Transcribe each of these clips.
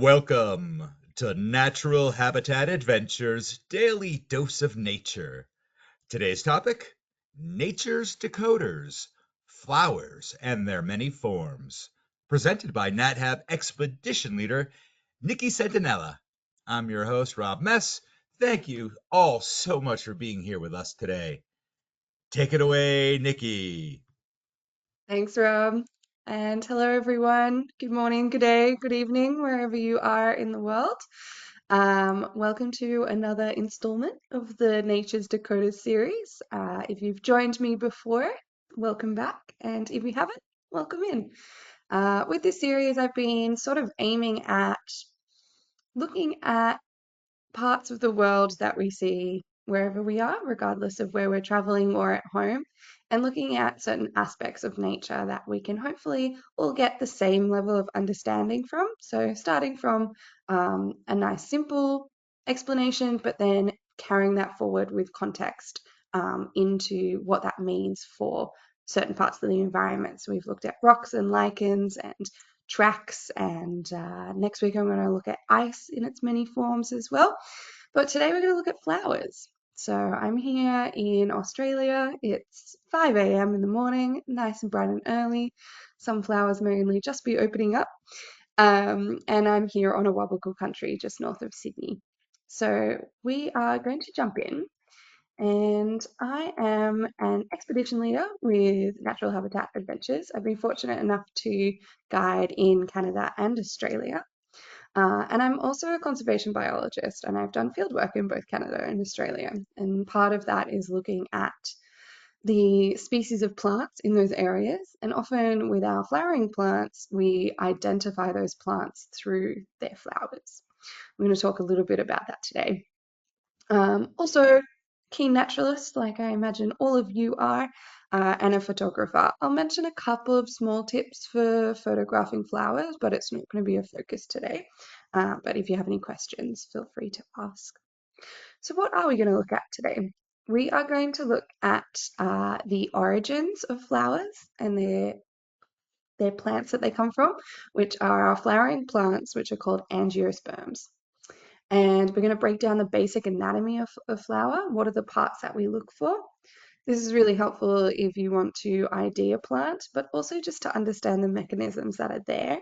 Welcome to Natural Habitat Adventures Daily Dose of Nature. Today's topic, Nature's Decoders, Flowers and Their Many Forms. Presented by NatHab Expedition Leader, Nikki Sentinella. I'm your host, Rob Mess. Thank you all so much for being here with us today. Take it away, Nikki. Thanks, Rob. And hello, everyone. Good morning, good day, good evening, wherever you are in the world. Welcome to another installment of the Nature's Decoders series. If you've joined me before, welcome back. And if you haven't, welcome in. With this series, I've been sort of aiming at looking at parts of the world that we see wherever we are, regardless of where we're traveling or at home, and looking at certain aspects of nature that we can hopefully all get the same level of understanding from. So, starting from a nice, simple explanation, but then carrying that forward with context into what that means for certain parts of the environment. So, we've looked at rocks and lichens and tracks, and next week I'm going to look at ice in its many forms as well. But today we're going to look at flowers. So I'm here in Australia. It's 5 a.m. in the morning, nice and bright and early. Some flowers may only just be opening up. And I'm here on a Awabakal country just north of Sydney. So we are going to jump in, and I am an expedition leader with Natural Habitat Adventures. I've been fortunate enough to guide in Canada and Australia. And I'm also a conservation biologist, and I've done fieldwork in both Canada and Australia. And part of that is looking at the species of plants in those areas. And often with our flowering plants, we identify those plants through their flowers. We're going to talk a little bit about that today. Also, keen naturalist, like I imagine all of you are, and a photographer. I'll mention a couple of small tips for photographing flowers, but it's not going to be a focus today. But if you have any questions, feel free to ask. So, what are we going to look at today? We are going to look at the origins of flowers and their plants that they come from, which are our flowering plants, which are called angiosperms. And we're going to break down the basic anatomy of a flower. What are the parts that we look for? This is really helpful if you want to ID a plant, but also just to understand the mechanisms that are there.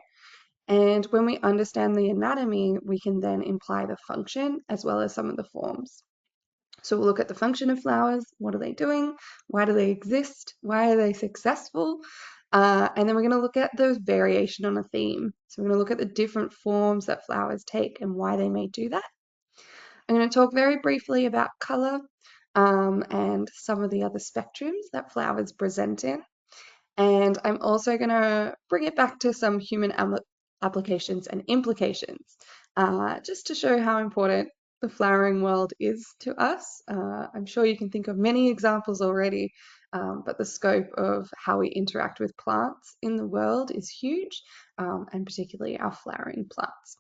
And when we understand the anatomy, we can then imply the function as well as some of the forms. So we'll look at the function of flowers. What are they doing? Why do they exist? Why are they successful? And then we're going to look at the variation on a theme. So we're going to look at the different forms that flowers take and why they may do that. I'm going to talk very briefly about colour and some of the other spectrums that flowers present in. And I'm also going to bring it back to some human applications and implications, just to show how important the flowering world is to us. I'm sure you can think of many examples already, but the scope of how we interact with plants in the world is huge, and particularly our flowering plants.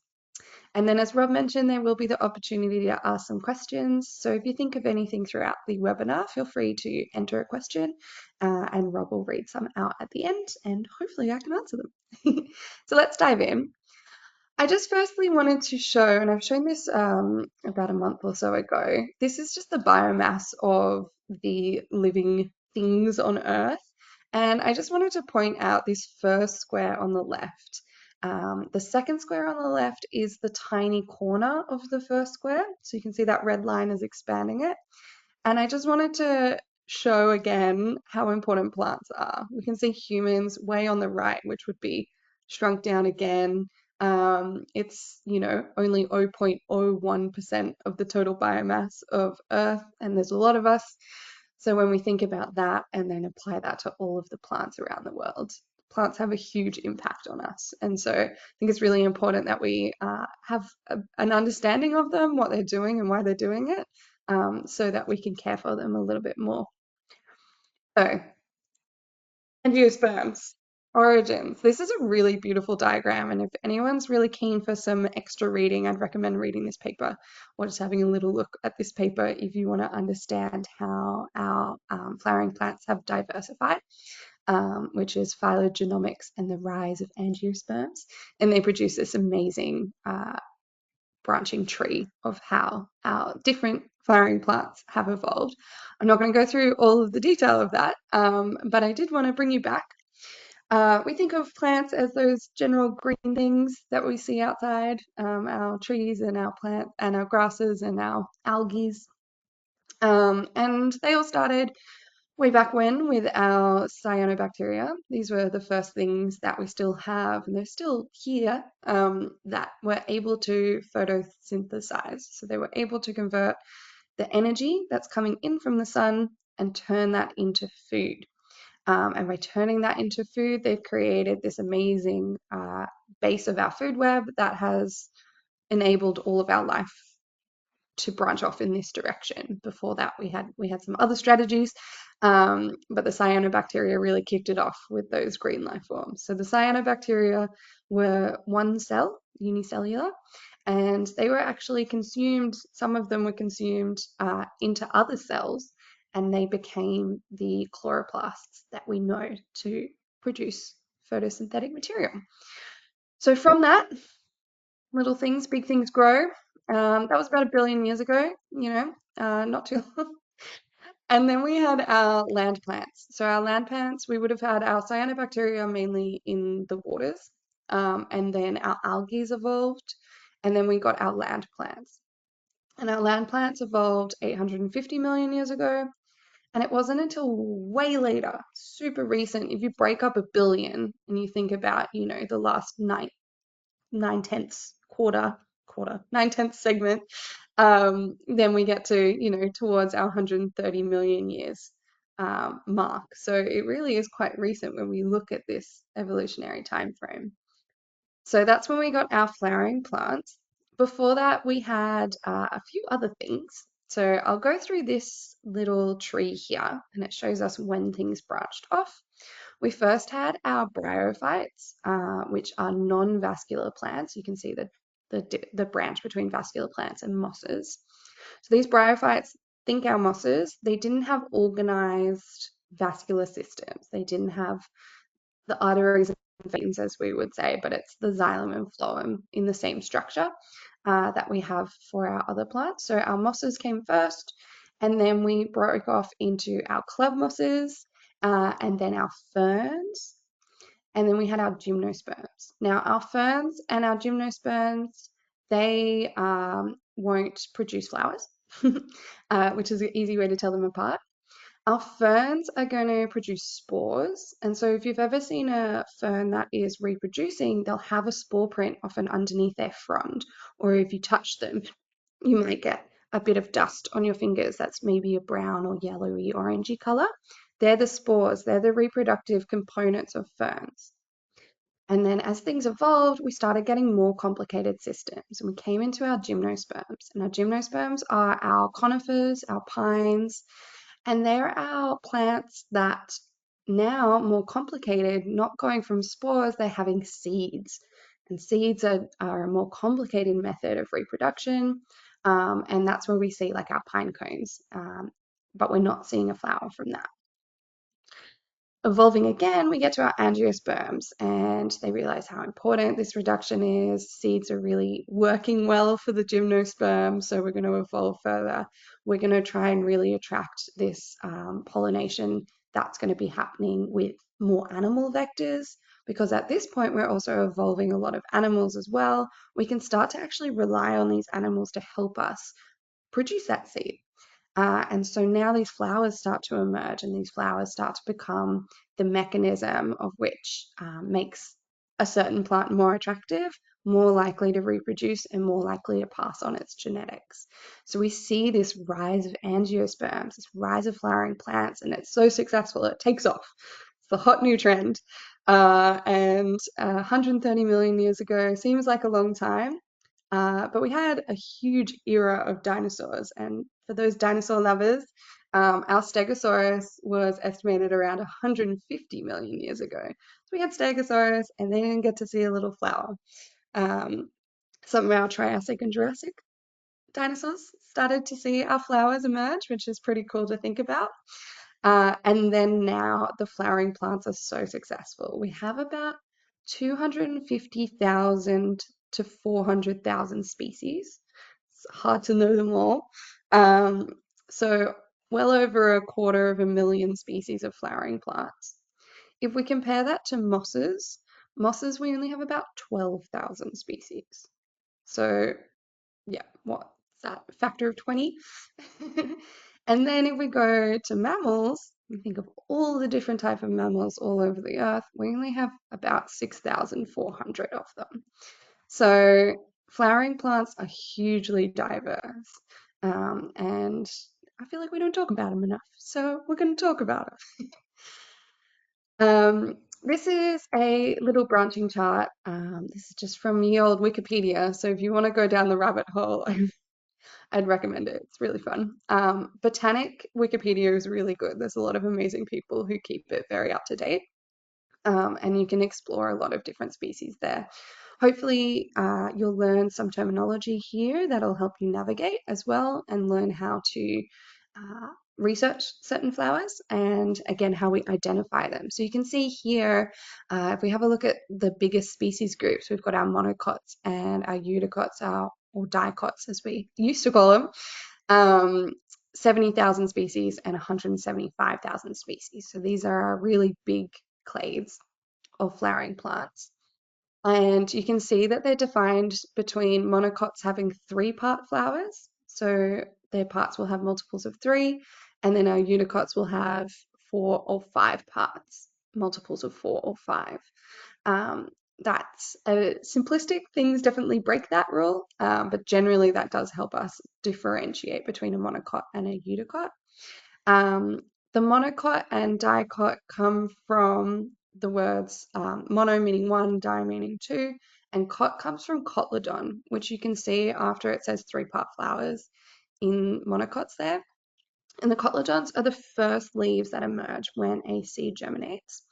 And then, as Rob mentioned, there will be the opportunity to ask some questions. So if you think of anything throughout the webinar, feel free to enter a question, and Rob will read some out at the end, and hopefully I can answer them. So let's dive in. I just firstly wanted to show, and I've shown this about a month or so ago, this is just the biomass of the living things on Earth. And I just wanted to point out this first square on the left. The second square on the left is the tiny corner of the first square. So you can see that red line is expanding it. And I just wanted to show again how important plants are. We can see humans way on the right, which would be shrunk down again. It's, only 0.01% of the total biomass of Earth, and there's a lot of us. So when we think about that and then apply that to all of the plants around the world, plants have a huge impact on us. And so I think it's really important that we have an understanding of them, what they're doing and why they're doing it, so that we can care for them a little bit more. So, angiosperms, origins. This is a really beautiful diagram, and if anyone's really keen for some extra reading, I'd recommend reading this paper or just having a little look at this paper if you want to understand how our flowering plants have diversified. which is phylogenomics and the rise of angiosperms. And they produce this amazing branching tree of how our different flowering plants have evolved. I'm not going to go through all of the detail of that, but I did want to bring you back. We think of plants as those general green things that we see outside, our trees and our plants and our grasses and our algae. And they all started way back when with our cyanobacteria. These were the first things that we still have, and they're still here, that were able to photosynthesize. So they were able to convert the energy that's coming in from the sun and turn that into food. And by turning that into food, they've created this amazing base of our food web that has enabled all of our life to branch off in this direction. Before that, we had some other strategies, but the cyanobacteria really kicked it off with those green life forms. So the cyanobacteria were one cell, unicellular, and they were actually consumed. Some of them were consumed into other cells, and they became the chloroplasts that we know to produce photosynthetic material. So from that, little things, big things grow. That was about 1 billion years ago, not too long. And then we had our land plants. So our land plants, we would have had our cyanobacteria mainly in the waters, and then our algae evolved, and then we got our land plants. And our land plants evolved 850 million years ago, and it wasn't until way later, super recent, if you break up 1 billion and you think about, the last 9/10 9/10 segment, then we get to, towards our 130 million years mark. So it really is quite recent when we look at this evolutionary time frame. So that's when we got our flowering plants. Before that, we had a few other things. So I'll go through this little tree here, and it shows us when things branched off. We first had our bryophytes, which are non-vascular plants. You can see the branch between vascular plants and mosses. So these bryophytes, think our mosses, they didn't have organized vascular systems. They didn't have the arteries and veins, as we would say, but it's the xylem and phloem in the same structure that we have for our other plants. So our mosses came first, and then we broke off into our club mosses, and then our ferns, and then we had our gymnosperms. Now, our ferns and our gymnosperms, they won't produce flowers, which is an easy way to tell them apart. Our ferns are going to produce spores. And so if you've ever seen a fern that is reproducing, they'll have a spore print often underneath their frond. Or if you touch them, you might get a bit of dust on your fingers that's maybe a brown or yellowy, orangey color. They're the spores. They're the reproductive components of ferns. And then as things evolved, we started getting more complicated systems. And we came into our gymnosperms. And our gymnosperms are our conifers, our pines, and they're our plants that now, more complicated, not going from spores, they're having seeds. And seeds are a more complicated method of reproduction. And that's where we see like our pine cones. But we're not seeing a flower from that. Evolving again, we get to our angiosperms, and they realize how important this reduction is. Seeds are really working well for the gymnosperm, so we're going to evolve further. We're going to try and really attract this pollination that's going to be happening with more animal vectors, because at this point we're also evolving a lot of animals as well. We can start to actually rely on these animals to help us produce that seed. And so now these flowers start to emerge, and these flowers start to become the mechanism of which makes a certain plant more attractive, more likely to reproduce, and more likely to pass on its genetics. So we see this rise of angiosperms, this rise of flowering plants, and it's so successful, it takes off. It's the hot new trend. And 130 million years ago seems like a long time, but we had a huge era of dinosaurs, and for those dinosaur lovers, our Stegosaurus was estimated around 150 million years ago. So we had Stegosaurus, and they didn't get to see a little flower. Some of our Triassic and Jurassic dinosaurs started to see our flowers emerge, which is pretty cool to think about. And then now the flowering plants are so successful. We have about 250,000 to 400,000 species. It's hard to know them all. Um, so well over 250,000 species of flowering plants. If we compare that to mosses we only have about 12,000 species. So yeah, what's that? A factor of 20? And then if we go to mammals, we think of all the different type of mammals all over the earth, we only have about 6,400 of them. So flowering plants are hugely diverse. And I feel like we don't talk about them enough. So we're going to talk about them. This is a little branching chart. This is just from the old Wikipedia. So if you want to go down the rabbit hole, I'd recommend it. It's really fun. Botanic Wikipedia is really good. There's a lot of amazing people who keep it very up to date. And you can explore a lot of different species there. Hopefully, you'll learn some terminology here that'll help you navigate as well and learn how to research certain flowers and again how we identify them. So you can see here, if we have a look at the biggest species groups, we've got our monocots and our eudicots, or dicots as we used to call them. 70,000 species and 175,000 species. So these are our really big clades of flowering plants. And you can see that they're defined between monocots having 3-part flowers. So their parts will have multiples of 3. And then our unicots will have 4 or 5 parts, multiples of 4 or 5. That's simplistic. Things definitely break that rule, but generally that does help us differentiate between a monocot and a eudicot. The monocot and dicot come from the words mono meaning 1, di meaning 2, and cot comes from cotyledon, which you can see after it says 3-part flowers in monocots there. And the cotyledons are the first leaves that emerge when a seed germinates.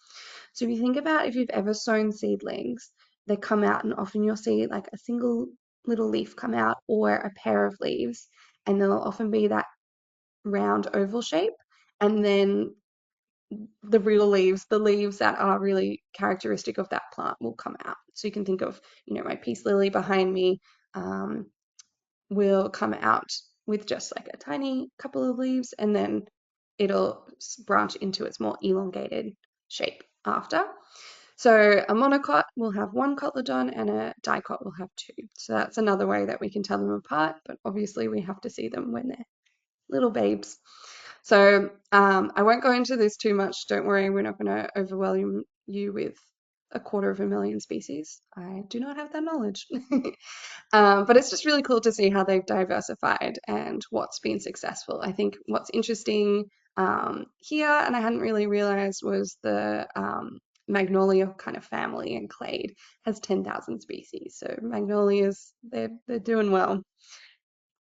So if you think about if you've ever sown seedlings, they come out and often you'll see like a single little leaf come out or a pair of leaves, and there'll often be that round oval shape. And then the real leaves, the leaves that are really characteristic of that plant will come out. So you can think of, my peace lily behind me will come out with just like a tiny couple of leaves, and then it'll branch into its more elongated shape after. So a monocot will have 1 cotyledon and a dicot will have 2. So that's another way that we can tell them apart, but obviously we have to see them when they're little babes. So I won't go into this too much. Don't worry, we're not going to overwhelm you with 250,000 species. I do not have that knowledge. But it's just really cool to see how they've diversified and what's been successful. I think what's interesting here, and I hadn't really realized, was the magnolia kind of family and clade has 10,000 species. So magnolias, they're doing well.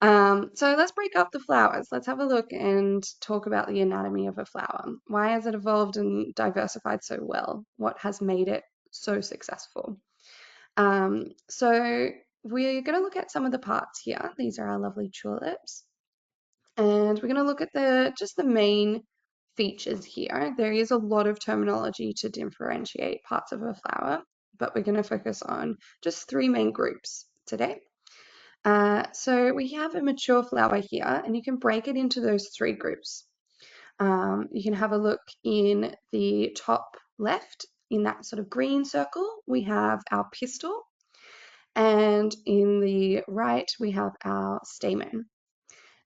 So let's break up the flowers. Let's have a look and talk about the anatomy of a flower. Why has it evolved and diversified so well? What has made it so successful? So we're going to look at some of the parts here. These are our lovely tulips. And we're going to look at just the main features here. There is a lot of terminology to differentiate parts of a flower, but we're going to focus on just 3 main groups today. So we have a mature flower here, and you can break it into those 3 groups. You can have a look in the top left, in that sort of green circle, we have our pistil, and in the right, we have our stamen.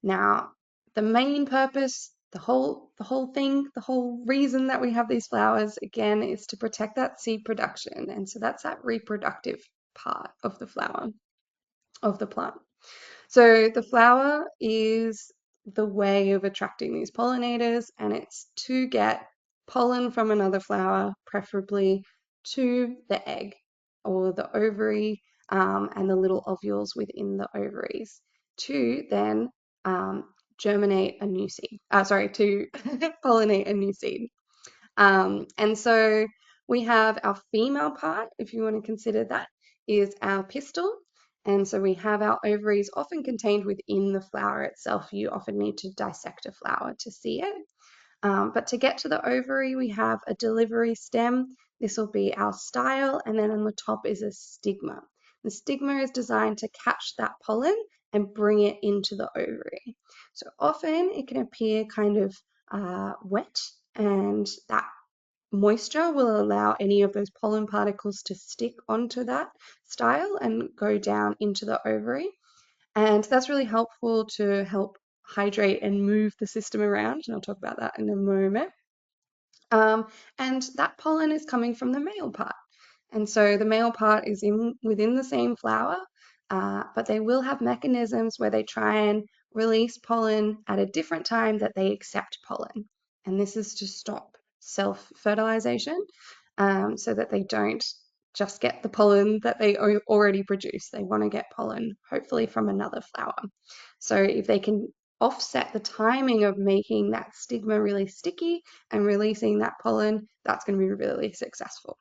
Now, the main purpose, the whole thing, the whole reason that we have these flowers, again, is to protect that seed production. And so that's that reproductive part of the flower, of the plant. So the flower is the way of attracting these pollinators, and it's to get pollen from another flower, preferably to the egg or the ovary, and the little ovules within the ovaries, to then germinate a new seed. To pollinate a new seed. And so we have our female part, if you want to consider that, is our pistil. And so we have our ovaries often contained within the flower itself. You often need to dissect a flower to see it. But to get to the ovary, we have a delivery stem. This will be our style, and then on the top is a stigma. The stigma is designed to catch that pollen and bring it into the ovary. So often it can appear kind of wet, and that moisture will allow any of those pollen particles to stick onto that style and go down into the ovary. And that's really helpful to help hydrate and move the system around. And I'll talk about that in a moment. Um, and that pollen is coming from the male part. And so the male part is within the same flower, but they will have mechanisms where they try and release pollen at a different time that they accept pollen. And this is to stop self-fertilization, so that they don't just get the pollen that they already produce. They want to get pollen, hopefully from another flower. So if they can offset the timing of making that stigma really sticky and releasing that pollen, that's going to be really successful.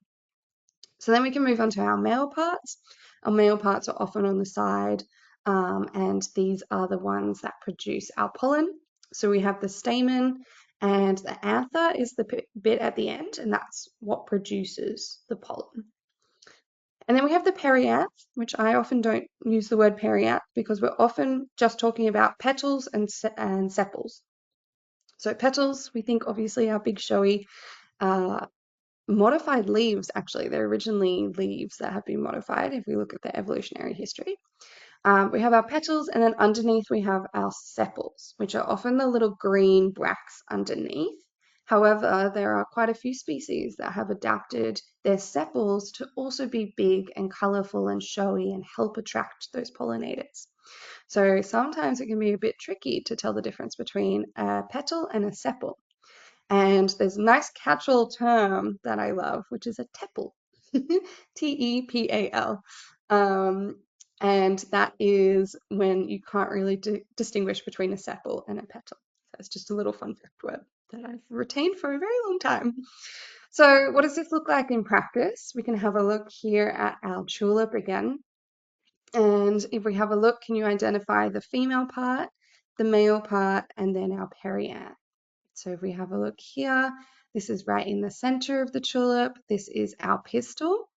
So then we can move on to our male parts. Our male parts are often on the side, and these are the ones that produce our pollen. So we have the stamen, and the anther is the bit at the end, and that's what produces the pollen. And then we have the perianth, which I often don't use the word perianth because we're often just talking about petals and sepals. So petals, we think obviously our big showy modified leaves, actually. They're originally leaves that have been modified if we look at the evolutionary history. We have our petals, and then underneath we have our sepals, which are often the little green bracts underneath. However, there are quite a few species that have adapted their sepals to also be big and colorful and showy and help attract those pollinators. So sometimes it can be a bit tricky to tell the difference between a petal and a sepal. And there's a nice catch-all term that I love, which is a tepal, T-E-P-A-L. And that is when you can't really distinguish between a sepal and a petal. So it's just a little fun fact word that I've retained for a very long time. So what does this look like in practice? We can have a look here at our tulip again. And if we have a look, can you identify the female part, the male part, and then our perianth? So if we have a look here, this is right in the center of the tulip. This is our pistil.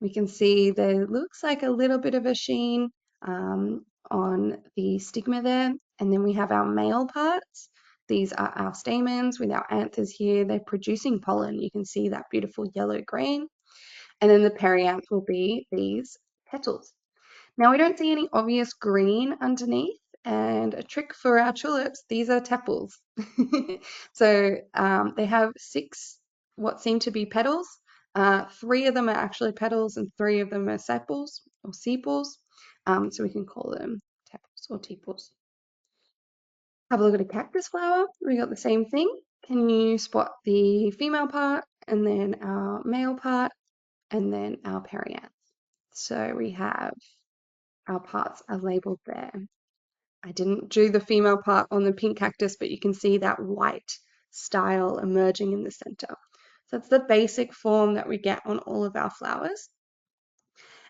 We can see there looks like a little bit of a sheen on the stigma there. And then we have our male parts. These are our stamens with our anthers here. They're producing pollen. You can see that beautiful yellow-green. And then the perianth will be these petals. Now we don't see any obvious green underneath, and a trick for our tulips, these are tepals. So they have 6 what seem to be petals. 3 of them are actually petals and 3 of them are sepals or sepals. So we can call them tepals or tepals. Have a look at a cactus flower. We got the same thing. Can you spot the female part and then our male part and then our perianth? So we have our parts are labeled there. I didn't do the female part on the pink cactus, but you can see that white style emerging in the center. So that's the basic form that we get on all of our flowers.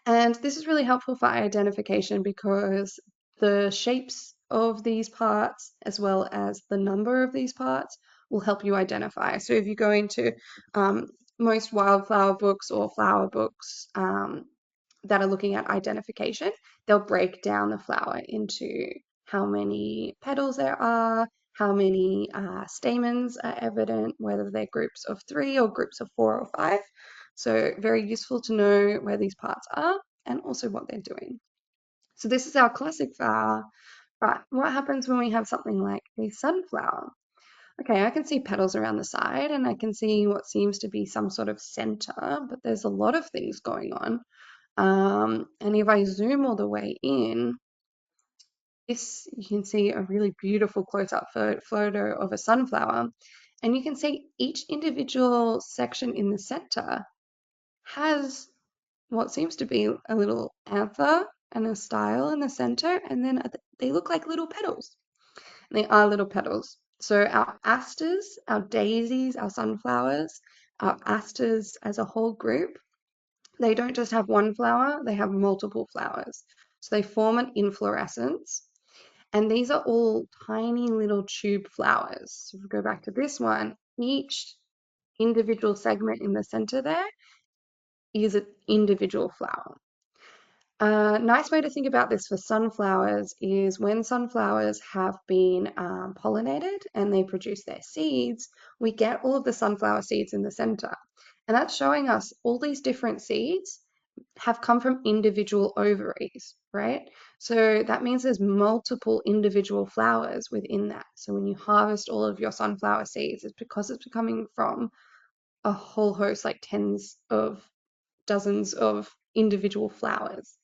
And this is really helpful for identification because the shapes of these parts, as well as the number of these parts, will help you identify. So if you go into most wildflower books or flower books, that are looking at identification, they'll break down the flower into how many petals there are, how many stamens are evident, whether they're groups of 3 or groups of 4 or 5. So very useful to know where these parts are and also what they're doing. So this is our classic flower, but what happens when we have something like a sunflower? Okay, I can see petals around the side and I can see what seems to be some sort of center, but there's a lot of things going on. And if I zoom all the way in, this you can see a really beautiful close-up photo of a sunflower. And you can see each individual section in the center has what seems to be a little anther and a style in the center, and then they look like little petals. And they are little petals. So our asters, our daisies, our sunflowers, our asters as a whole group, they don't just have one flower, they have multiple flowers. So they form an inflorescence. And these are all tiny little tube flowers. So if we go back to this one, each individual segment in the center there is an individual flower. A nice way to think about this for sunflowers is when sunflowers have been pollinated and they produce their seeds, we get all of the sunflower seeds in the center. And that's showing us all these different seeds have come from individual ovaries, right? So that means there's multiple individual flowers within that. So when you harvest all of your sunflower seeds, it's because it's coming from a whole host, like tens of dozens of individual flowers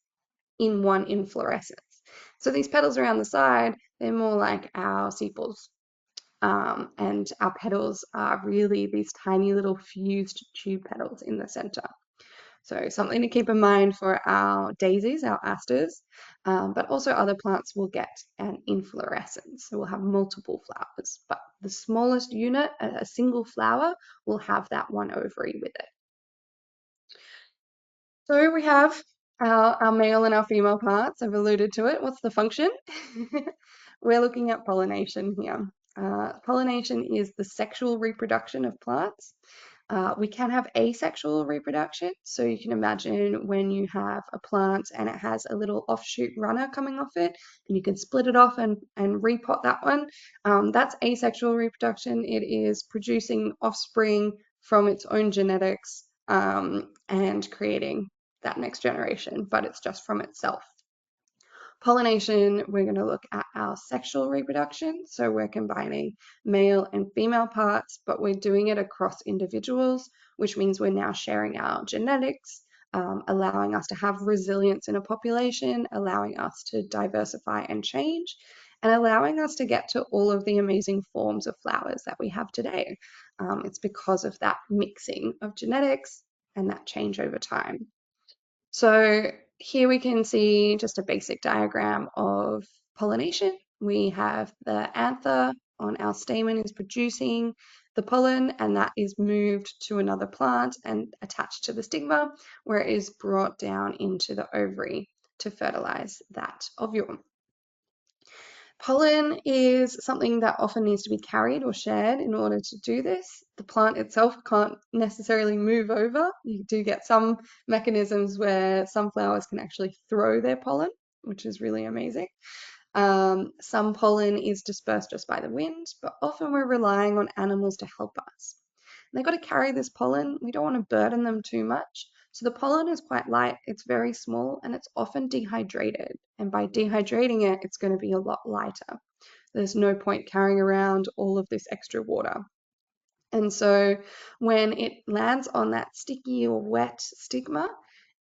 in one inflorescence. So these petals around the side, they're more like our sepals. And our petals are really these tiny little fused tube petals in the center. So something to keep in mind for our daisies, our asters, but also other plants will get an inflorescence. So we'll have multiple flowers, but the smallest unit, a single flower, will have that one ovary with it. So we have our male and our female parts. I've alluded to it. What's the function? We're looking at pollination here. Pollination is the sexual reproduction of plants. We can have asexual reproduction. So you can imagine when you have a plant and it has a little offshoot runner coming off it, and you can split it off and repot that one. That's asexual reproduction. It is producing offspring from its own genetics and creating that next generation, but it's just from itself. Pollination, we're going to look at our sexual reproduction. So we're combining male and female parts, but we're doing it across individuals, which means we're now sharing our genetics, allowing us to have resilience in a population, allowing us to diversify and change, and allowing us to get to all of the amazing forms of flowers that we have today. It's because of that mixing of genetics and that change over time. So here we can see just a basic diagram of pollination. We have the anther on our stamen is producing the pollen, and that is moved to another plant and attached to the stigma, where it is brought down into the ovary to fertilize that ovule. Pollen is something that often needs to be carried or shared in order to do this. The plant itself can't necessarily move over. You do get some mechanisms where some flowers can actually throw their pollen, which is really amazing. Some pollen is dispersed just by the wind, but often we're relying on animals to help us. And they've got to carry this pollen. We don't want to burden them too much. So the pollen is quite light, it's very small, and it's often dehydrated. And by dehydrating it, it's going to be a lot lighter. There's no point carrying around all of this extra water. And so when it lands on that sticky or wet stigma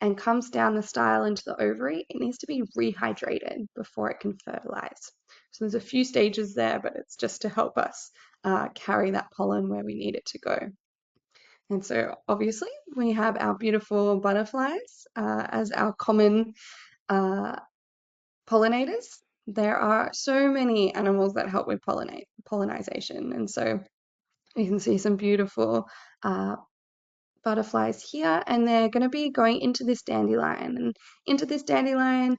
and comes down the style into the ovary, it needs to be rehydrated before it can fertilize. So there's a few stages there, but it's just to help us carry that pollen where we need it to go. And so obviously we have our beautiful butterflies as our common pollinators. There are so many animals that help with pollination. And so you can see some beautiful butterflies here, and they're going to be going into this dandelion. And into this dandelion,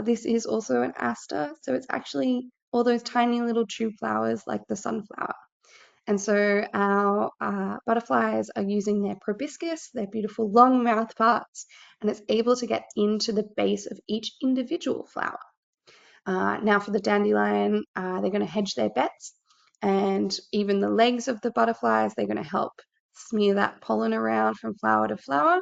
this is also an aster. So it's actually all those tiny little tube flowers like the sunflower. And so our butterflies are using their proboscis, their beautiful long mouth parts, and it's able to get into the base of each individual flower. Now for the dandelion, they're going to hedge their bets, and even the legs of the butterflies, they're going to help smear that pollen around from flower to flower.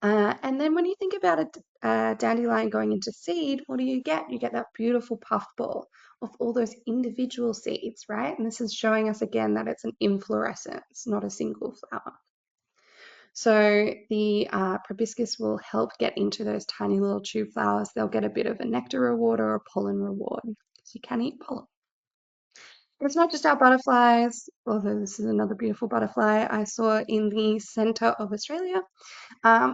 And then when you think about a dandelion going into seed, what do you get? You get that beautiful puff ball of all those individual seeds, right? And this is showing us again that it's an inflorescence, not a single flower. So the proboscis will help get into those tiny little tube flowers. They'll get a bit of a nectar reward or a pollen reward, because you can eat pollen. It's not just our butterflies, although this is another beautiful butterfly I saw in the center of Australia.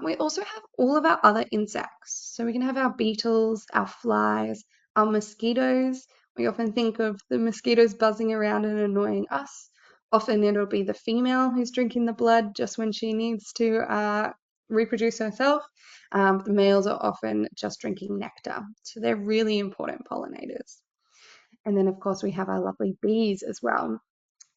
We also have all of our other insects. So we can have our beetles, our flies, our mosquitoes. We often think of the mosquitoes buzzing around and annoying us. Often it'll be the female who's drinking the blood just when she needs to reproduce herself. The males are often just drinking nectar. So they're really important pollinators. And then, of course, we have our lovely bees as well.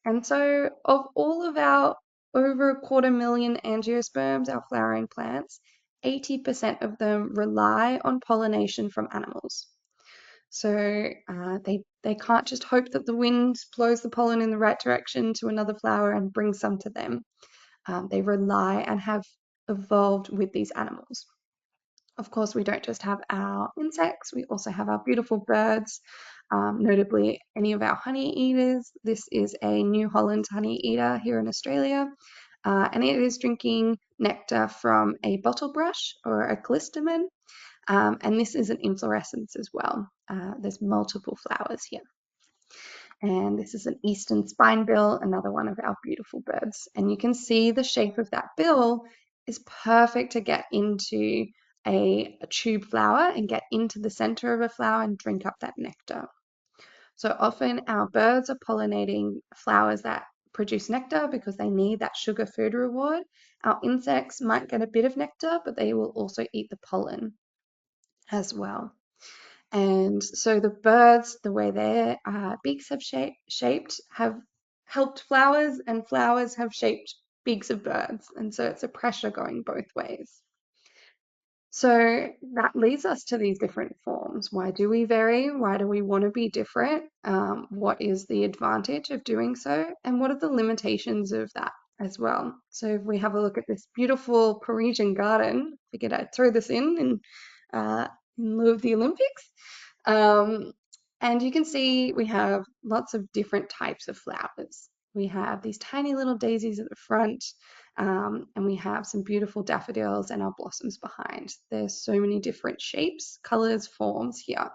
And so, of all of our over 250,000 angiosperms, our flowering plants, 80% of them rely on pollination from animals. So they can't just hope that the wind blows the pollen in the right direction to another flower and brings some to them. They rely and have evolved with these animals. Of course, we don't just have our insects, we also have our beautiful birds, notably any of our honey eaters. This is a New Holland honey eater here in Australia, and it is drinking nectar from a bottle brush or a callistemon, and this is an inflorescence as well. There's multiple flowers here. And this is an eastern spinebill, another one of our beautiful birds. And you can see the shape of that bill is perfect to get into a tube flower and get into the center of a flower and drink up that nectar. So often our birds are pollinating flowers that produce nectar because they need that sugar food reward. Our insects might get a bit of nectar, but they will also eat the pollen as well. And so the birds, the way their beaks have shaped, have helped flowers, and flowers have shaped beaks of birds. And so it's a pressure going both ways. So that leads us to these different forms. Why do we vary? Why do we want to be different? What is the advantage of doing so? And what are the limitations of that as well? So if we have a look at this beautiful Parisian garden, figured I'd throw this in lieu of the Olympics. And you can see we have lots of different types of flowers. We have these tiny little daisies at the front, and we have some beautiful daffodils and our blossoms behind. There's so many different shapes, colors, forms here.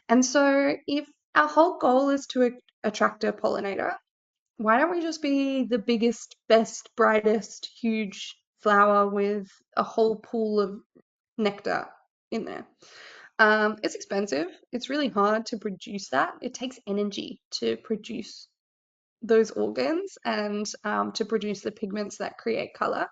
And so if our whole goal is to attract a pollinator, why don't we just be the biggest, best, brightest, huge flower with a whole pool of nectar in there? It's expensive. It's really hard to produce that. It takes energy to produce those organs and to produce the pigments that create color.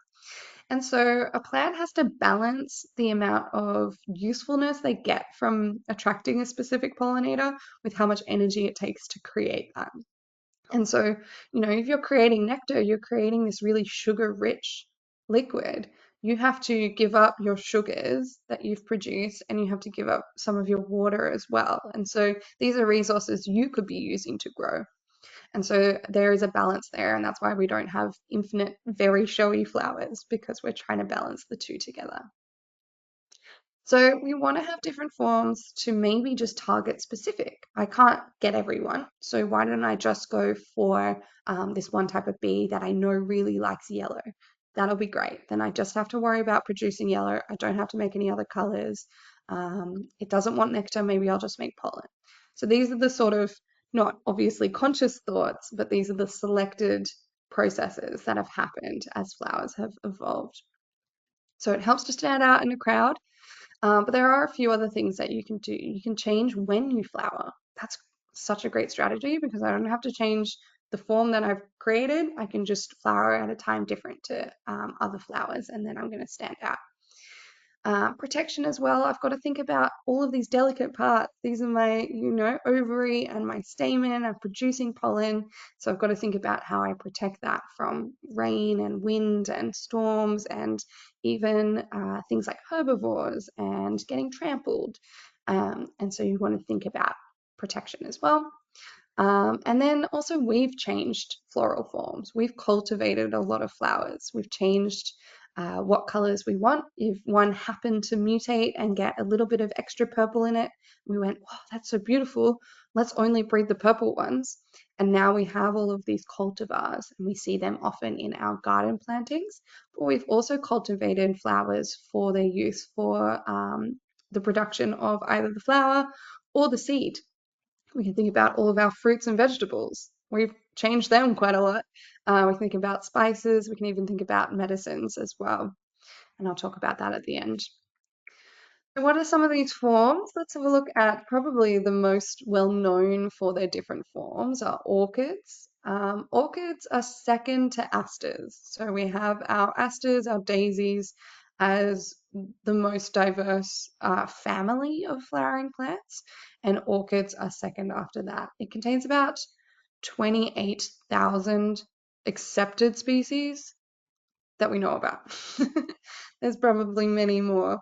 And so a plant has to balance the amount of usefulness they get from attracting a specific pollinator with how much energy it takes to create that. And so, if you're creating nectar, you're creating this really sugar-rich liquid. You have to give up your sugars that you've produced, and you have to give up some of your water as well. And so these are resources you could be using to grow. And so there is a balance there, and that's why we don't have infinite, very showy flowers, because we're trying to balance the two together. So we want to have different forms to maybe just target specific. I can't get everyone, so why don't I just go for this one type of bee that I know really likes yellow? That'll be great. Then I just have to worry about producing yellow. I don't have to make any other colors. It doesn't want nectar, maybe I'll just make pollen. So these are the sort of, not obviously conscious thoughts, but these are the selected processes that have happened as flowers have evolved. So it helps to stand out in a crowd. But there are a few other things that you can do. You can change when you flower. That's such a great strategy because I don't have to change the form that I've created. I can just flower at a time different to other flowers, and then I'm going to stand out. Protection as well. I've got to think about all of these delicate parts. These are my, ovary and my stamen. I'm producing pollen. So I've got to think about how I protect that from rain and wind and storms and even things like herbivores and getting trampled. And so you want to think about protection as well. And then also we've changed floral forms. We've cultivated a lot of flowers. We've changed what colors we want. If one happened to mutate and get a little bit of extra purple in it, we went, wow, that's so beautiful. Let's only breed the purple ones. And now we have all of these cultivars, and we see them often in our garden plantings. But we've also cultivated flowers for their use for the production of either the flower or the seed. We can think about all of our fruits and vegetables. We've changed them quite a lot. We can think about spices. We can even think about medicines as well. And I'll talk about that at the end. So what are some of these forms? Let's have a look at probably the most well known for their different forms are orchids. Orchids are second to asters. So we have our asters, our daisies, as the most diverse family of flowering plants, and orchids are second after that. It contains about 28,000 accepted species that we know about. There's probably many more.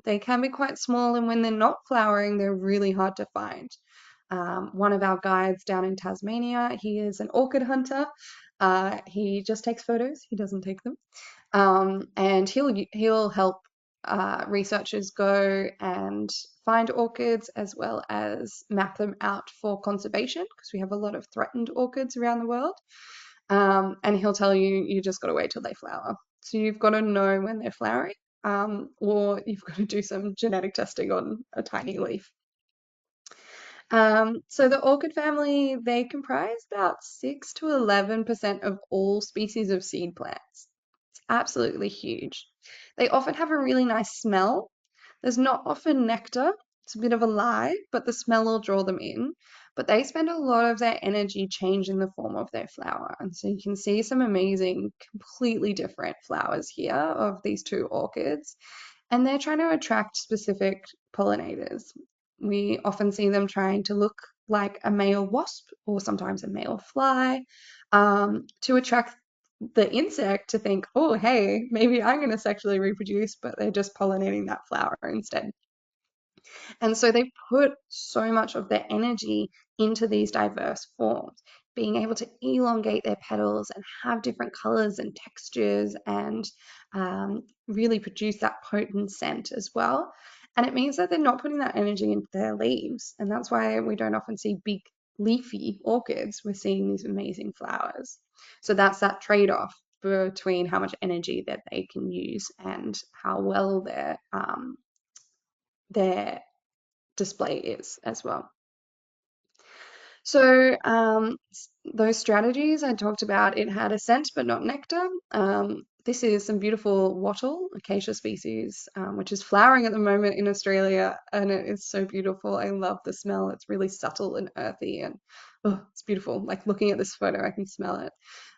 They can be quite small, and when they're not flowering, they're really hard to find. One of our guides down in Tasmania, he is an orchid hunter. He just takes photos, he doesn't take them. And he'll help researchers go and find orchids as well as map them out for conservation, because we have a lot of threatened orchids around the world. And he'll tell you, you just got to wait till they flower. So you've got to know when they're flowering, or you've got to do some genetic testing on a tiny leaf. So the orchid family, they comprise about 6 to 11% of all species of seed plants. It's absolutely huge. They often have a really nice smell. There's not often nectar. It's a bit of a lie, but the smell will draw them in. But they spend a lot of their energy changing the form of their flower. And so you can see some amazing, completely different flowers here of these two orchids. And they're trying to attract specific pollinators. We often see them trying to look like a male wasp or sometimes a male fly, to attract the insect to think, oh, hey, maybe I'm going to sexually reproduce, but they're just pollinating that flower instead. And so they put so much of their energy into these diverse forms, being able to elongate their petals and have different colors and textures, and really produce that potent scent as well. And it means that they're not putting that energy into their leaves. And that's why we don't often see big leafy orchids. We're seeing these amazing flowers. So that's that trade-off between how much energy that they can use and how well their display is as well. So those strategies I talked about, it had a scent but not nectar. This is some beautiful wattle, acacia species, which is flowering at the moment in Australia, and it is so beautiful. I love the smell. It's really subtle and earthy, and oh, it's beautiful. Like looking at this photo, I can smell it.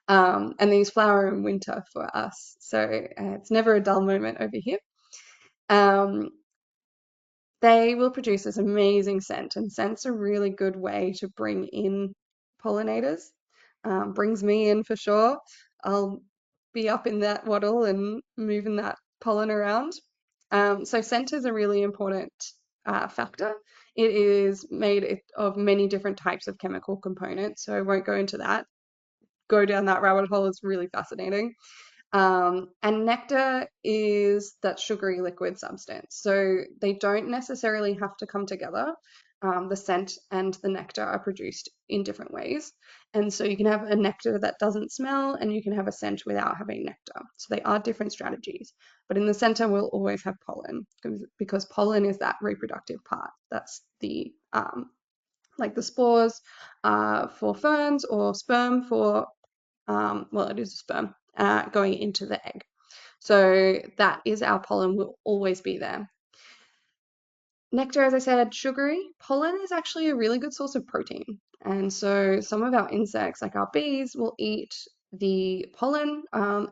And these flower in winter for us, so it's never a dull moment over here. They will produce this amazing scent, and scent's a really good way to bring in pollinators. Brings me in for sure. I'll be up in that wattle and moving that pollen around. So scent is a really important factor. It is made of many different types of chemical components, so I won't go into that. Go down that rabbit hole, it's really fascinating. And nectar is that sugary liquid substance. So they don't necessarily have to come together. The scent and the nectar are produced in different ways. And so you can have a nectar that doesn't smell, and you can have a scent without having nectar. So they are different strategies. But in the center, we'll always have pollen, because pollen is that reproductive part. That's the like the spores for ferns, or sperm for well, it is a sperm going into the egg. So that is our pollen, will always be there. Nectar, as I said, sugary. Pollen is actually a really good source of protein. And so some of our insects, like our bees, will eat the pollen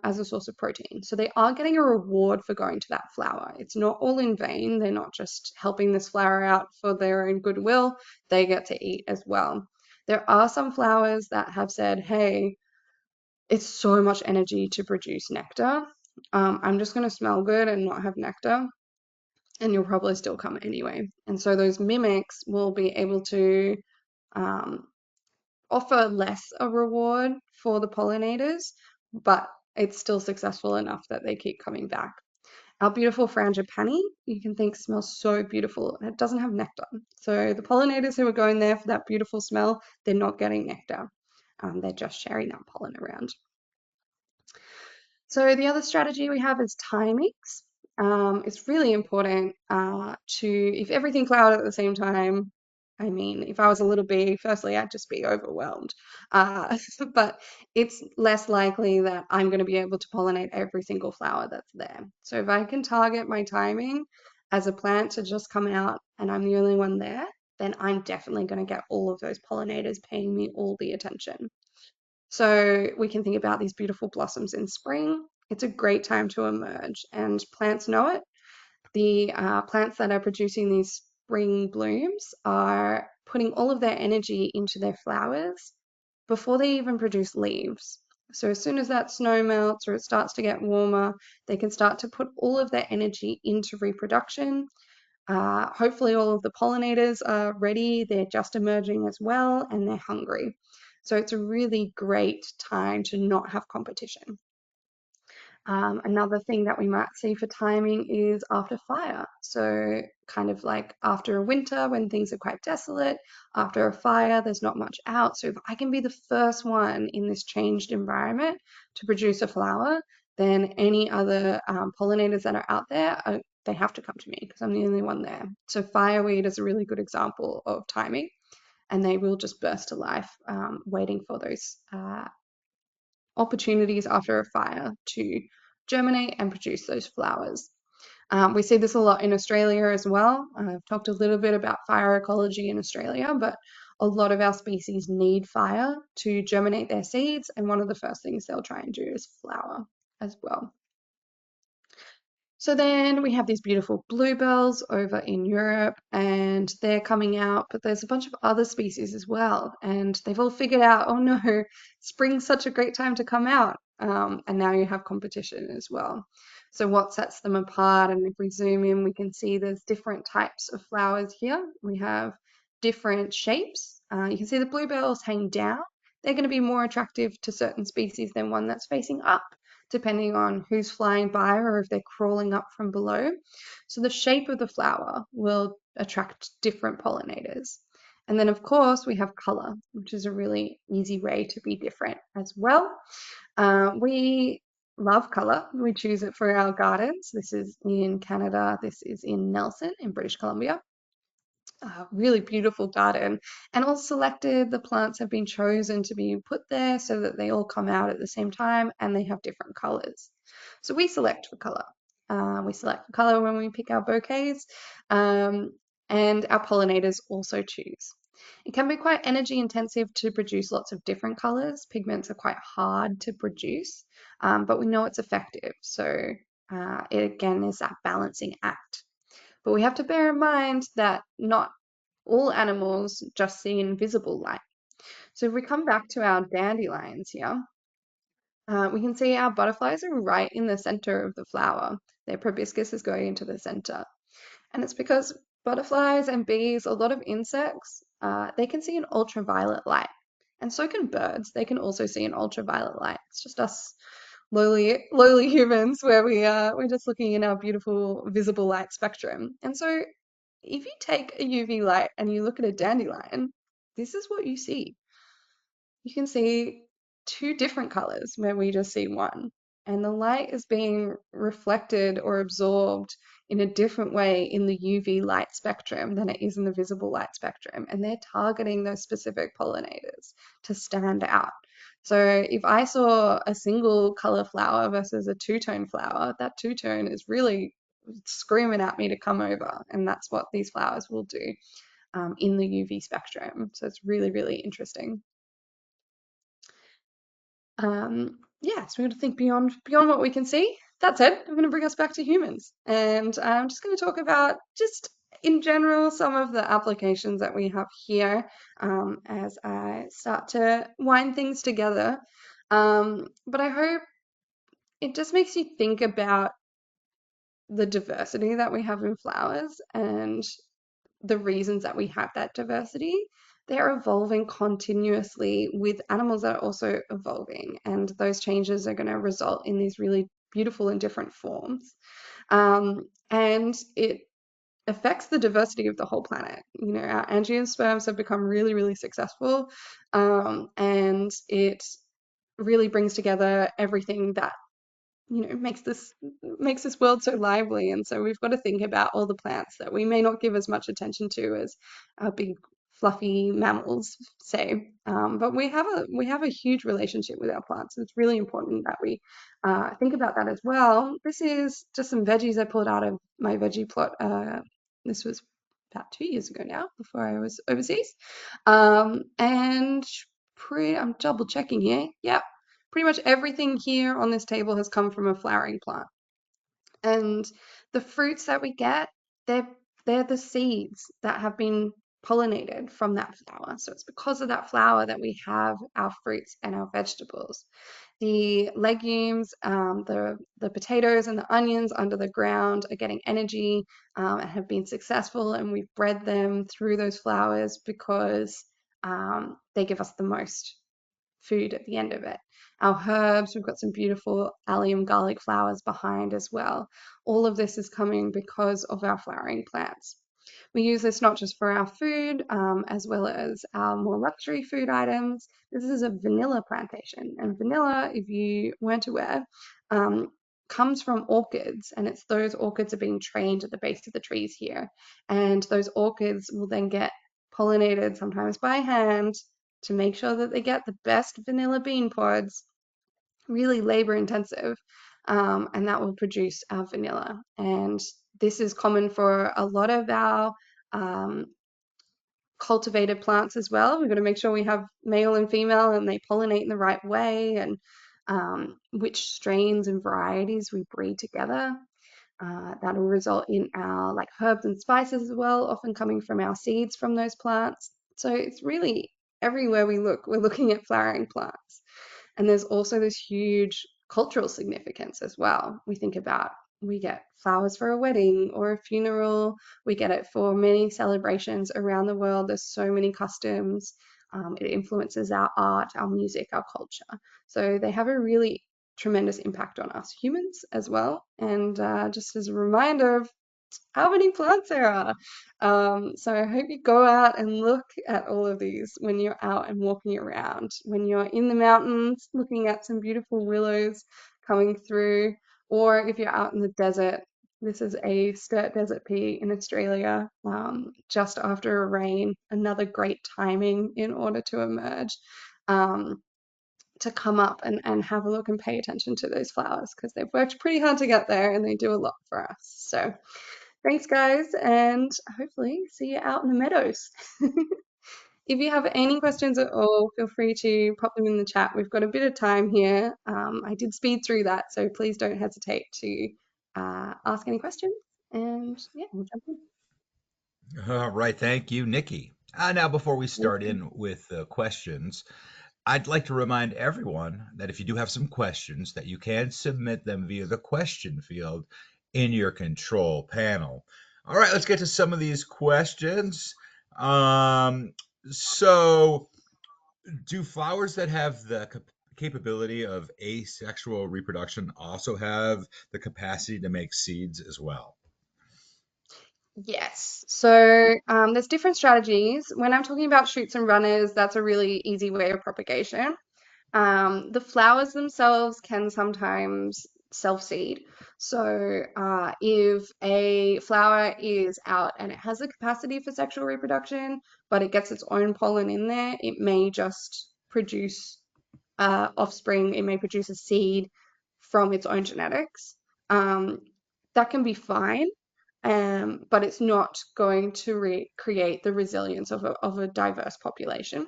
as a source of protein. So they are getting a reward for going to that flower. It's not all in vain. They're not just helping this flower out for their own goodwill. They get to eat as well. There are some flowers that have said, hey, it's so much energy to produce nectar. I'm just going to smell good and not have nectar, and you'll probably still come anyway. And so those mimics will be able to offer less a reward for the pollinators, but it's still successful enough that they keep coming back. Our beautiful frangipani, you can think smells so beautiful, and it doesn't have nectar. So the pollinators who are going there for that beautiful smell, they're not getting nectar. They're just sharing that pollen around. So the other strategy we have is timings. It's really important if everything flowered at the same time. I mean, if I was a little bee, firstly, I'd just be overwhelmed. But it's less likely that I'm going to be able to pollinate every single flower that's there. So if I can target my timing as a plant to just come out and I'm the only one there, then I'm definitely going to get all of those pollinators paying me all the attention. So we can think about these beautiful blossoms in spring. it's a great time to emerge, and plants know it. The plants that are producing these spring blooms are putting all of their energy into their flowers before they even produce leaves. So as soon as that snow melts or it starts to get warmer, they can start to put all of their energy into reproduction. Hopefully, all of the pollinators are ready. They're just emerging as well, and they're hungry. So it's a really great time to not have competition. Another thing that we might see for timing is after fire. So, kind of like after a winter when things are quite desolate, after a fire, there's not much out. So, if I can be the first one in this changed environment to produce a flower, then any other pollinators that are out there, they have to come to me because I'm the only one there. So, fireweed is a really good example of timing, and they will just burst to life waiting for those opportunities after a fire to germinate and produce those flowers. We see this a lot in Australia as well. I've talked a little bit about fire ecology in Australia, but a lot of our species need fire to germinate their seeds, and one of the first things they'll try and do is flower as well. So then we have these beautiful bluebells over in Europe, and they're coming out, but there's a bunch of other species as well, and they've all figured out, oh no, spring's such a great time to come out, and now you have competition as well. So what sets them apart? And if we zoom in, we can see there's different types of flowers here. We have different shapes. You can see the bluebells hang down. They're going to be more attractive to certain species than one that's facing up, depending on who's flying by or if they're crawling up from below. So the shape of the flower will attract different pollinators. And then, of course, we have color, which is a really easy way to be different as well. We love color. We choose it for our gardens. This is in Canada. This is in Nelson in British Columbia. Really beautiful garden, and all selected. The plants have been chosen to be put there so that they all come out at the same time and they have different colors. So we select for color. We select for color when we pick our bouquets, and our pollinators also choose. It can be quite energy intensive to produce lots of different colors. Pigments are quite hard to produce, but we know it's effective. So it again is that balancing act. But we have to bear in mind that not all animals just see invisible light. So if we come back to our dandelions here, we can see our butterflies are right in the center of the flower. Their proboscis is going into the center. And it's because butterflies and bees, a lot of insects, they can see an ultraviolet light. And so can birds. They can also see an ultraviolet light. It's just us lowly humans where we're just looking in our beautiful visible light spectrum. And so if you take a UV light and you look at a dandelion, this is what you see. You can see two different colors where we just see one. And the light is being reflected or absorbed in a different way in the UV light spectrum than it is in the visible light spectrum. And they're targeting those specific pollinators to stand out. So if I saw a single color flower versus a two-tone flower, that two-tone is really screaming at me to come over. And that's what these flowers will do in the UV spectrum. So it's really, really interesting. Yeah, so we're going to think beyond what we can see. That said, I'm going to bring us back to humans, and I'm just going to talk about just in general some of the applications that we have here as I start to wind things together. But I hope it just makes you think about the diversity that we have in flowers and the reasons that we have that diversity. They're evolving continuously with animals that are also evolving, and those changes are going to result in these really beautiful and different forms. And it affects the diversity of the whole planet. You know, our angiosperms have become really, really successful, and it really brings together everything that makes this world so lively. And so we've got to think about all the plants that we may not give as much attention to as our big fluffy mammals say, but we have a huge relationship with our plants. It's really important that we think about that as well. This is just some veggies I pulled out of my veggie plot. This was about 2 years ago now, before I was overseas, and I'm double checking here. Yep, pretty much everything here on this table has come from a flowering plant. And the fruits that we get, they're they're the seeds that have been pollinated from that flower. So it's because of that flower that we have our fruits and our vegetables. The legumes, the potatoes and the onions under the ground are getting energy and have been successful, and we've bred them through those flowers because they give us the most food at the end of it. Our herbs, we've got some beautiful allium garlic flowers behind as well. All of this is coming because of our flowering plants. We use this not just for our food, as well as our more luxury food items. This is a vanilla plantation, and vanilla, if you weren't aware, comes from orchids, and it's those orchids are being trained at the base of the trees here, and those orchids will then get pollinated sometimes by hand to make sure that they get the best vanilla bean pods, really labor intensive, and that will produce our vanilla. And this is common for a lot of our um, cultivated plants as well. We've got to make sure we have male and female and they pollinate in the right way, and which strains and varieties we breed together. That'll result in our like herbs and spices as well, often coming from our seeds from those plants. So it's really everywhere we look, we're looking at flowering plants. And there's also this huge cultural significance as well. We get flowers for a wedding or a funeral, we get it for many celebrations around the world. There's so many customs. It influences our art, our music, our culture. So they have a really tremendous impact on us humans as well. And just as a reminder of how many plants there are. So I hope you go out and look at all of these when you're out and walking around. When you're in the mountains, looking at some beautiful willows coming through, or if you're out in the desert. This is a sturt desert pea in Australia, just after a rain. Another great timing in order to emerge. To come up and have a look and pay attention to those flowers because they've worked pretty hard to get there and they do a lot for us. So thanks, guys, and hopefully see you out in the meadows. If you have any questions at all, feel free to pop them in the chat. We've got a bit of time here. I did speed through that, so please don't hesitate to ask any questions. And yeah, we'll jump in. All right, thank you, Nikki. Now, before we Thank start you. in with questions, I'd like to remind everyone that if you do have some questions, that you can submit them via the question field in your control panel. All right, let's get to some of these questions. So, do flowers that have the capability of asexual reproduction also have the capacity to make seeds as well? Yes. So there's different strategies. When I'm talking about shoots and runners, that's a really easy way of propagation. The flowers themselves can sometimes self-seed. So if a flower is out and it has a capacity for sexual reproduction, but it gets its own pollen in there, it may just produce offspring. It may produce a seed from its own genetics. Um, that can be fine, but it's not going to create the resilience of a diverse population.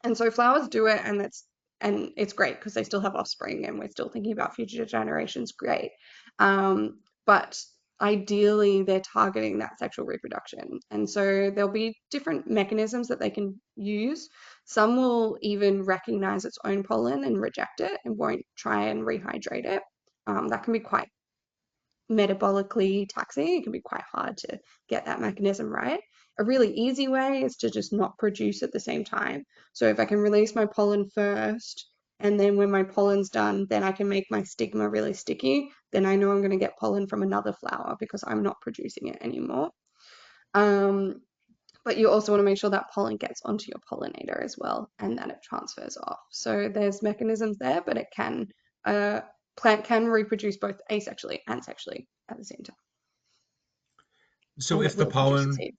And so flowers do it, and it's great because they still have offspring, and we're still thinking about future generations. Great, but ideally they're targeting that sexual reproduction, and so there'll be different mechanisms that they can use. Some will even recognize its own pollen and reject it, and won't try and rehydrate it. That can be quite metabolically taxing. It can be quite hard to get that mechanism right. A really easy way is to just not produce at the same time. So if I can release my pollen first, and then when my pollen's done, then I can make my stigma really sticky, then I know I'm going to get pollen from another flower because I'm not producing it anymore. But you also want to make sure that pollen gets onto your pollinator as well and that it transfers off. So there's mechanisms there, but uh, plant can reproduce both asexually and sexually at the same time, So and it if the will produce a pollen, seed.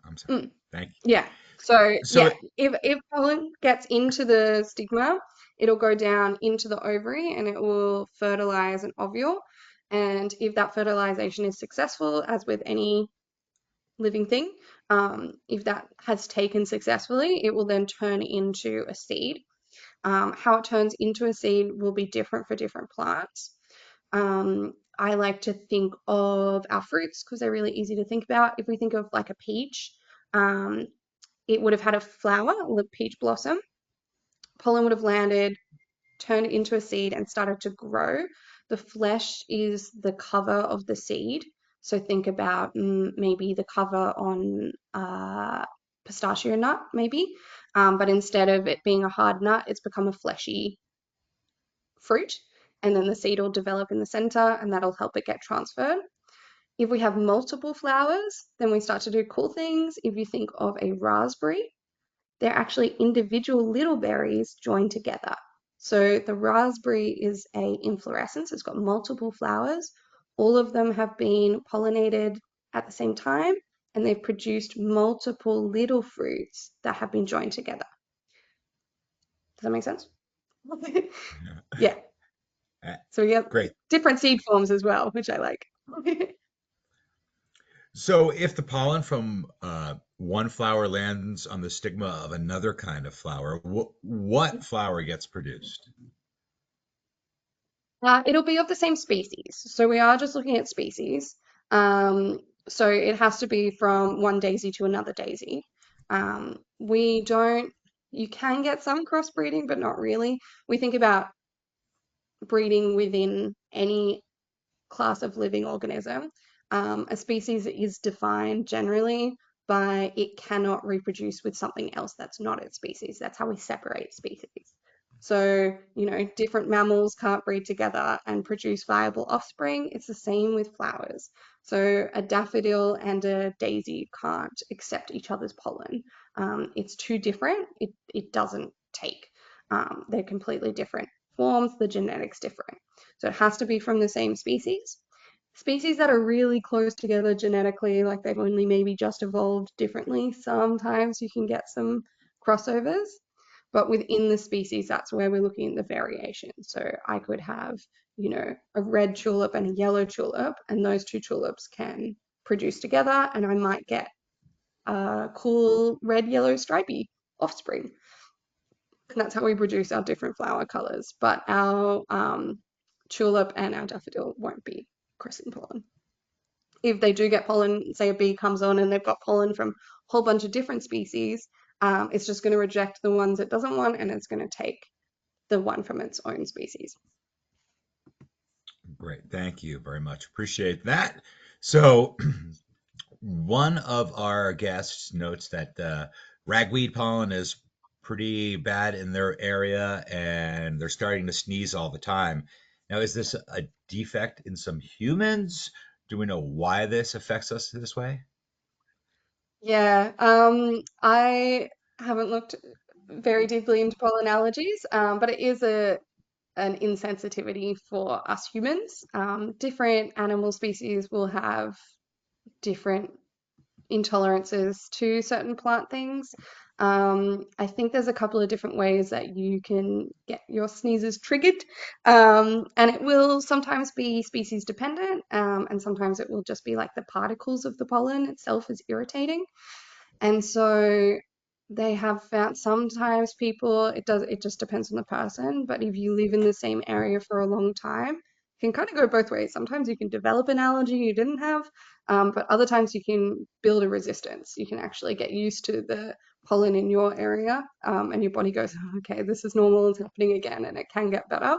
I'm sorry, Mm, thank yeah. So you. So yeah, if pollen gets into the stigma, it'll go down into the ovary and it will fertilize an ovule. And if that fertilization is successful, as with any living thing, if that has taken successfully, it will then turn into a seed. How it turns into a seed will be different for different plants. I like to think of our fruits because they're really easy to think about. If we think of like a peach, um, it would have had a flower, a peach blossom. Pollen would have landed, turned into a seed, and started to grow. The flesh is the cover of the seed. So think about maybe the cover on pistachio nut, maybe. But instead of it being a hard nut, it's become a fleshy fruit. And then the seed will develop in the center, and that'll help it get transferred. If we have multiple flowers, then we start to do cool things. If you think of a raspberry, they're actually individual little berries joined together. So the raspberry is a inflorescence. It's got multiple flowers. All of them have been pollinated at the same time, and they've produced multiple little fruits that have been joined together. Does that make sense? Yeah. Uh, So we have Great. different seed forms as well, which I like. So if the pollen from one flower lands on the stigma of another kind of flower, what flower gets produced? It'll be of the same species. So we are just looking at species. So it has to be from one daisy to another daisy. We don't, you can get some crossbreeding, but not really. We think about breeding within any class of living organism. A species is defined generally by it cannot reproduce with something else that's not its species. That's how we separate species. So, different mammals can't breed together and produce viable offspring. It's the same with flowers. So, a daffodil and a daisy can't accept each other's pollen. It's too different. It doesn't take. They're completely different forms. The genetics different. So it has to be from the same species. Species that are really close together genetically, like they've only maybe just evolved differently, sometimes you can get some crossovers. But within the species, that's where we're looking at the variation. So I could have, a red tulip and a yellow tulip, and those two tulips can produce together, and I might get a cool red, yellow, stripy offspring. And that's how we produce our different flower colors. But our tulip and our daffodil won't be crossing pollen. If they do get pollen, say a bee comes on and they've got pollen from a whole bunch of different species, it's just going to reject the ones it doesn't want and it's going to take the one from its own species. Great. Thank you very much. Appreciate that. So one of our guests notes that ragweed pollen is pretty bad in their area and they're starting to sneeze all the time. Now, is this a defect in some humans? Do we know why this affects us this way? Yeah, I haven't looked very deeply into pollen allergies, but it is an insensitivity for us humans. Different animal species will have different intolerances to certain plant things. I think there's a couple of different ways that you can get your sneezes triggered, and it will sometimes be species dependent, and sometimes it will just be like the particles of the pollen itself is irritating. And so they have found sometimes people, it just depends on the person, but if you live in the same area for a long time, it can kind of go both ways. Sometimes you can develop an allergy you didn't have, but other times you can build a resistance. You can actually get used to the pollen in your area, and your body goes, "Oh, okay, this is normal, it's happening again," and it can get better.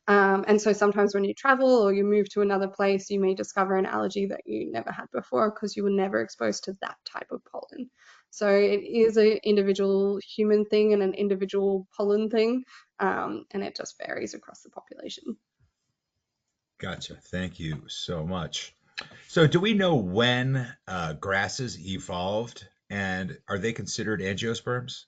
And so sometimes when you travel or you move to another place, you may discover an allergy that you never had before because you were never exposed to that type of pollen. So it is an individual human thing and an individual pollen thing, and it just varies across the population. Gotcha. Thank you so much. So, do we know when grasses evolved and are they considered angiosperms?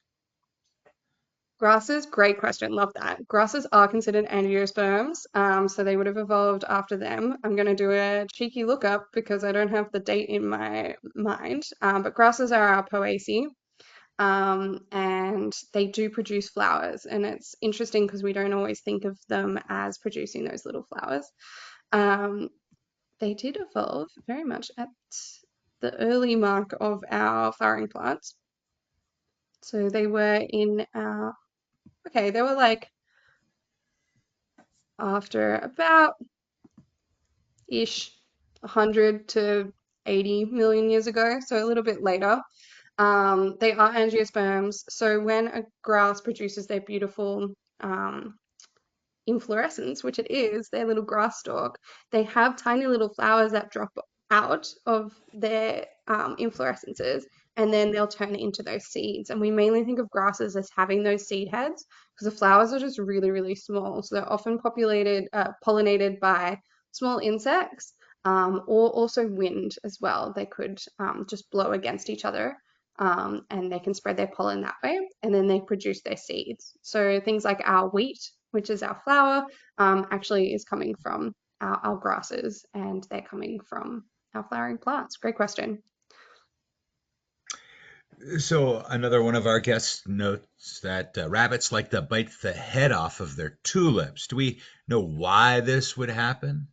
Grasses, great question. Love that. Grasses are considered angiosperms, so they would have evolved after them. I'm going to do a cheeky lookup because I don't have the date in my mind, but grasses are our poaceae. And they do produce flowers. And it's interesting because we don't always think of them as producing those little flowers. Um, they did evolve very much at the early mark of our flowering plants. So they were in our Okay, they were like after about ish 100 to 80 million years ago, so a little bit later. They are angiosperms. So when a grass produces their beautiful um, inflorescence, which it is, their little grass stalk, they have tiny little flowers that drop out of their inflorescences, and then they'll turn into those seeds. And we mainly think of grasses as having those seed heads because the flowers are just really, really small. So they're often pollinated by small insects. Or also wind as well. They could just blow against each other, and they can spread their pollen that way, and then they produce their seeds. So things like our wheat, which is our flour, actually is coming from our grasses, and they're coming from our flowering plants. Great question. So another one of our guests notes that rabbits like to bite the head off of their tulips. Do we know why this would happen?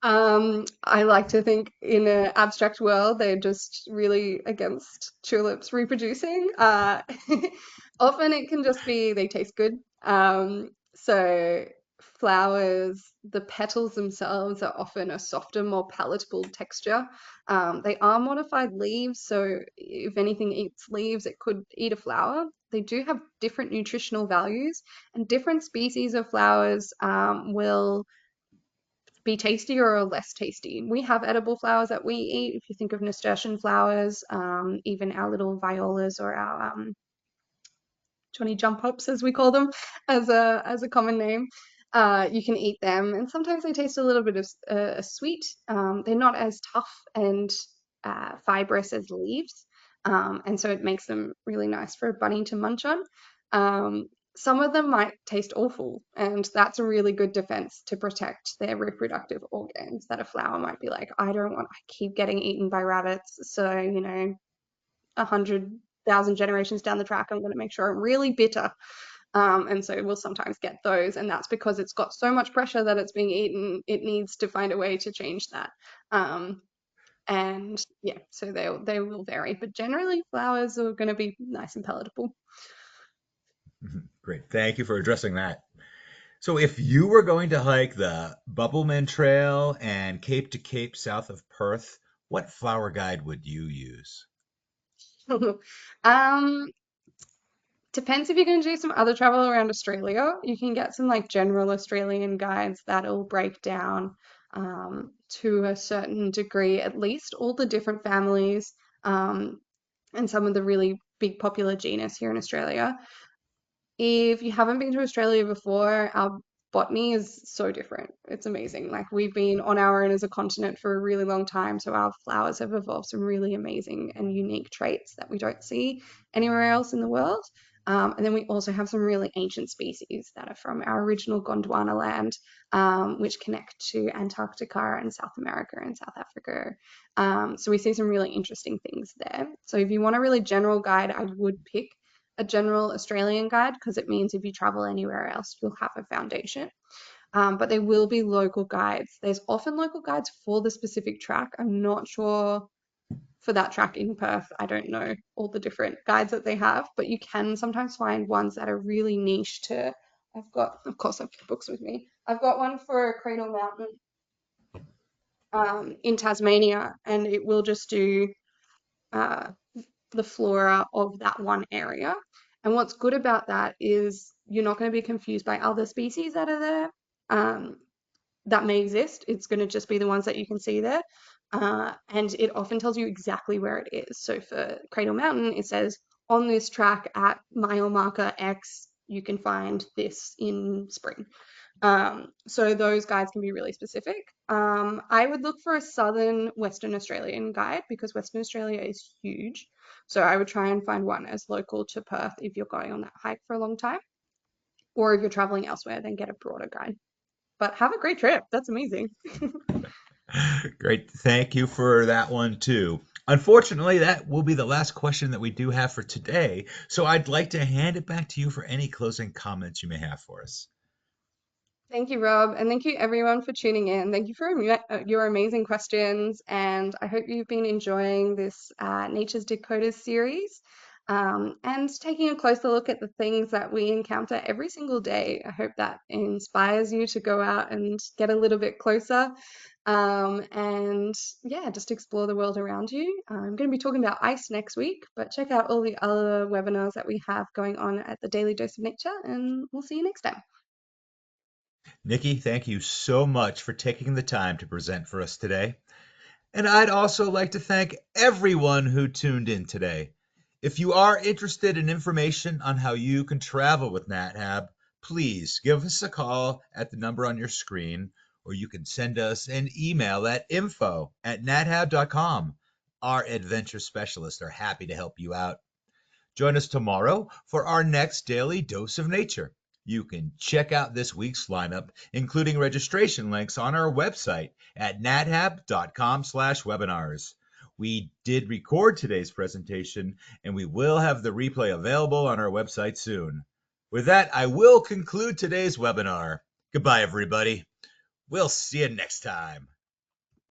I like to think in an abstract world, they're just really against tulips reproducing. Often it can just be they taste good. So flowers, the petals themselves are often a softer, more palatable texture. They are modified leaves, so if anything eats leaves, it could eat a flower. They do have different nutritional values, and different species of flowers will be tastier or less tasty. We have edible flowers that we eat. If you think of nasturtium flowers, even our little violas or our Johnny jump ups, as we call them, as a common name. You can eat them, and sometimes they taste a little bit of sweet. They're not as tough and fibrous as leaves, and so it makes them really nice for a bunny to munch on. Um, some of them might taste awful, and that's a really good defense to protect their reproductive organs. That a flower might be like, I don't want, I keep getting eaten by rabbits, so 100,000 generations down the track, I'm going to make sure I'm really bitter. And so we'll sometimes get those, and that's because it's got so much pressure that it's being eaten. It needs to find a way to change that. And yeah, so they will vary, but generally flowers are going to be nice and palatable. Great. Thank you for addressing that. So if you were going to hike the Bubbleman Trail and Cape to Cape south of Perth, what flower guide would you use? um, Depends if you're going to do some other travel around Australia. You can get some like general Australian guides that'll break down to a certain degree, at least, all the different families and some of the really big popular genus here in Australia. If you haven't been to Australia before, our botany is so different. It's amazing. Like we've been on our own as a continent for a really long time, so our flowers have evolved some really amazing and unique traits that we don't see anywhere else in the world. And then we also have some really ancient species that are from our original Gondwana land, which connect to Antarctica and South America and South Africa. So we see some really interesting things there. So if you want a really general guide, I would pick a general Australian guide because it means if you travel anywhere else, you'll have a foundation. But there will be local guides. There's often local guides for the specific track. I'm not sure for that track in Perth. I don't know all the different guides that they have, but you can sometimes find ones that are really niche to. I've got, of course, I've got books with me. I've got one for Cradle Mountain in Tasmania, and it will just do uh, the flora of that one area. And what's good about that is you're not going to be confused by other species that are there that may exist. It's going to just be the ones that you can see there. And it often tells you exactly where it is. So for Cradle Mountain, it says on this track at mile marker X, you can find this in spring. So those guides can be really specific. I would look for a southern Western Australian guide because Western Australia is huge. So I would try and find one as local to Perth if you're going on that hike for a long time. Or if you're traveling elsewhere, then get a broader guide. But have a great trip. That's amazing. Great. Thank you for that one too. Unfortunately, that will be the last question that we do have for today. So I'd like to hand it back to you for any closing comments you may have for us. Thank you, Rob, and thank you everyone for tuning in. Thank you for your amazing questions, and I hope you've been enjoying this Nature's Decoders series. and taking a closer look at the things that we encounter every single day. I hope that inspires you to go out and get a little bit closer, and yeah, just explore the world around you. I'm going to be talking about ice next week, but check out all the other webinars that we have going on at the Daily Dose of Nature, and we'll see you next time. Nikki, thank you so much for taking the time to present for us today. And I'd also like to thank everyone who tuned in today. If you are interested in information on how you can travel with NatHab, please give us a call at the number on your screen, or you can send us an email at info@nathab.com. Our adventure specialists are happy to help you out. Join us tomorrow for our next daily dose of nature. You can check out this week's lineup, including registration links, on our website at nathab.com/webinars. We did record today's presentation, and we will have the replay available on our website soon. With that, I will conclude today's webinar. Goodbye, everybody. We'll see you next time.